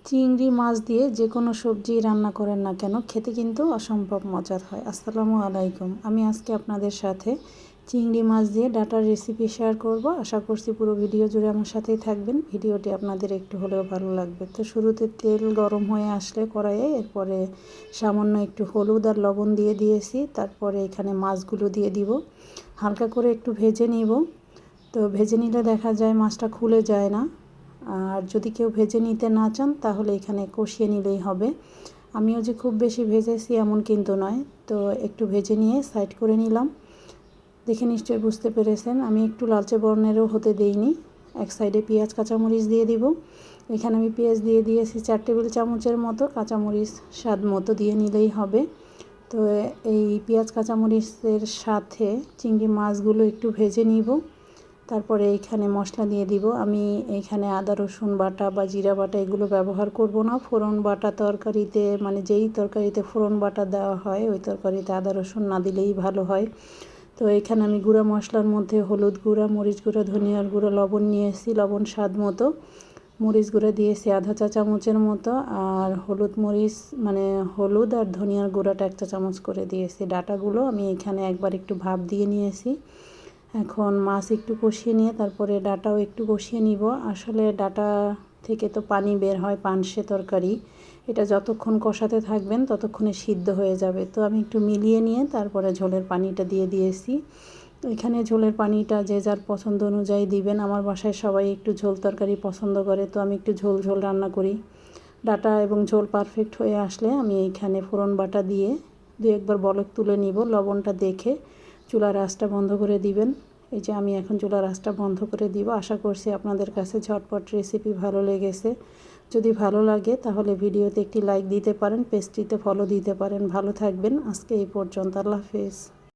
চিংড়ি মাছ দিয়ে যে কোনো সবজি রান্না করেন না কেন খেতে কিন্তু অসম্ভব মজার হয়। আসসালামু আলাইকুম। আমি আজকে আপনাদের সাথে চিংড়ি মাছ দিয়ে ডাটার রেসিপি শেয়ার করব। আশা করছি পুরো ভিডিও জুড়ে আমার সাথেই থাকবেন। ভিডিওটি আপনাদের একটু হলেও ভালো লাগবে। তো শুরুতে তেল গরম হয়ে আসলে কড়াইয়ে এরপরে সামান্য একটু হলুদ আর লবণ দিয়ে দিয়েছি। তারপরে এখানে মাছগুলো দিয়ে দিব, হালকা করে একটু ভেজে নিব। তো ভেজে নিলে দেখা যায় মাছটা খুলে যায় না। আর যদি কেউ ভেজে নিতে না চান তাহলে এখানে কষিয়ে নিলেই হবে। আমিও যে খুব বেশি ভেজেছি এমন কিন্তু নয়। তো একটু ভেজে নিয়ে সাইড করে নিলাম। দেখে নিশ্চয়ই বুঝতে পেরেছেন আমি একটু লালচে বর্ণেরও হতে দেইনি। এক সাইডে পেঁয়াজ কাঁচামরিচ দিয়ে দিব। এখানে আমি পেঁয়াজ দিয়ে দিয়েছি 4 টেবিল চামচের মতো, কাঁচামরিচ স্বাদ মতো দিয়ে নিলেই হবে। তো এই পেঁয়াজ কাঁচামরিচের সাথে চিংড়ি মাছগুলো একটু ভেজে নিব। তারপরে এইখানে মশলা দিয়ে দিব। আমি এইখানে আদা রসুন বাটা বা জিরা বাটা এগুলো ব্যবহার করব না। ফোড়ন বাটা তরকারিতে মানে যেই তরকারিতে ফোড়ন বাটা দেওয়া হয় ওই তরকারিতে আদা রসুন না দিলেই ভালো হয়। তো এখানে আমি গুঁড়া মশলার মধ্যে হলুদ গুঁড়া, মরিচ গুঁড়া, ধনিয়ার গুঁড়া, লবণ নিয়েছি, লবণ স্বাদ মতো। মরিচ গুঁড়া দিয়েছি আধা চা চামচের মতো, আর হলুদ আর ধনিয়ার গুঁড়াটা 1 চা চামচ করে দিয়েছি। ডাটাগুলো আমি এখানে একবার একটু ভাপ দিয়ে নিয়েছি। এখন মাছ একটু কষিয়ে নিয়ে তারপরে ডাটাও একটু কষিয়ে নিব। আসলে ডাটা থেকে তো পানি বের হয়, পানসে তরকারি। এটা যতক্ষণ কষাতে থাকবেন ততক্ষণে সিদ্ধ হয়ে যাবে। তো আমি একটু মিলিয়ে নিয়ে তারপরে ঝোলের পানিটা দিয়ে দিয়েছি। এখানে ঝোলের পানিটা যে যার পছন্দ অনুযায়ী দিবেন। আমার বাসায় সবাই একটু ঝোল তরকারি পছন্দ করে, তো আমি একটু ঝোল ঝোল রান্না করি। ডাটা এবং ঝোল পারফেক্ট হয়ে আসলে আমি এইখানে ফোড়ন বাটা দিয়ে 2-1 বার বলক তুলে নিব। লবণটা দেখে চুলার আঁচটা বন্ধ করে দিবেন। এই যে আমি এখন চুলার আঁচটা বন্ধ করে দিব। আশা করছি আপনাদের কাছে ঝটপট রেসিপি ভালো লেগেছে। যদি ভালো লাগে তাহলে ভিডিওতে একটি লাইক দিতে পারেন, পেজটিতে ফলো দিতে পারেন। ভালো থাকবেন। আজকে এই পর্যন্ত। আল্লাহ হাফেজ।